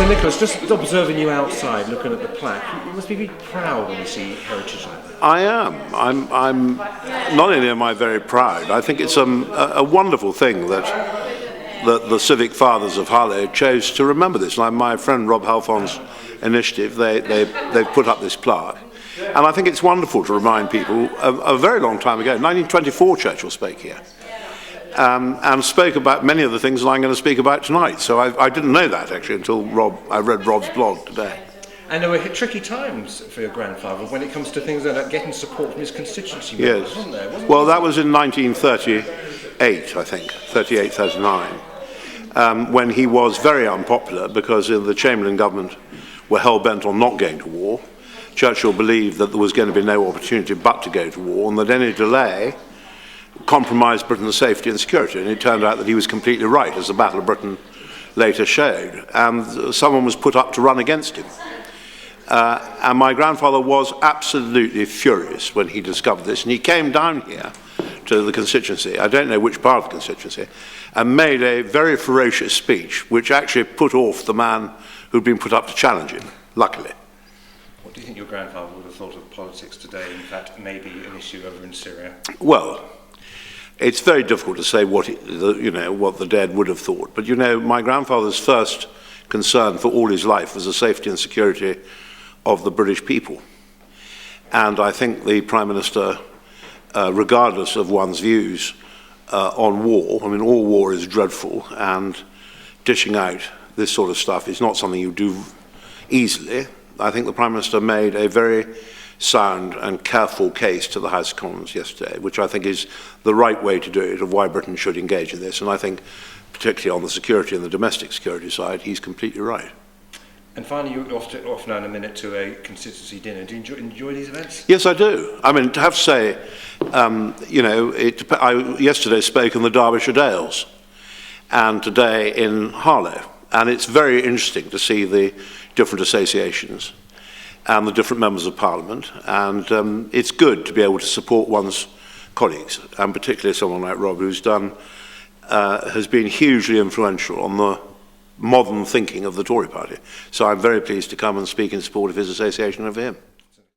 So Nicholas, just observing you outside, looking at the plaque, you must be proud when you see heritage like that. I am. I'm not only am I very proud, I think it's a wonderful thing that the Civic Fathers of Harlow chose to remember this. Like my friend Rob Halfon's initiative, they've put up this plaque. And I think it's wonderful to remind people, a very long time ago, 1924 Churchill spoke here. And spoke about many of the things that I'm going to speak about tonight. So I didn't know that, actually, until I read Rob's blog today. And there were tricky times for your grandfather when it comes to things like getting support from his constituency members, yes. Wasn't there? Well, that was in 1938, I think, 38, 39, when he was very unpopular because the Chamberlain government were hell-bent on not going to war. Churchill believed that there was going to be no opportunity but to go to war, and that any delay compromised Britain's safety and security, and it turned out that he was completely right, as the Battle of Britain later showed, and someone was put up to run against him. And my grandfather was absolutely furious when he discovered this, and he came down here to the constituency, I don't know which part of the constituency, and made a very ferocious speech, which actually put off the man who'd been put up to challenge him, luckily. What do you think your grandfather would have thought of politics today, in fact, maybe an issue over in Syria? Well, it's very difficult to say what the dead would have thought. But my grandfather's first concern for all his life was the safety and security of the British people. And I think the Prime Minister, regardless of one's views on war, I mean, all war is dreadful, and dishing out this sort of stuff is not something you do easily. I think the Prime Minister made a very sound and careful case to the House of Commons yesterday, which I think is the right way to do it, of why Britain should engage in this. And I think, particularly on the security and the domestic security side, he's completely right. And finally, you're off now in a minute to a constituency dinner. Do you enjoy these events? Yes, I do. I mean, to have to say, I yesterday spoke in the Derbyshire Dales, and today in Harlow. And it's very interesting to see the different associations and the different members of Parliament, and it's good to be able to support one's colleagues, and particularly someone like Rob, who's has been hugely influential on the modern thinking of the Tory party. So I'm very pleased to come and speak in support of his association of him.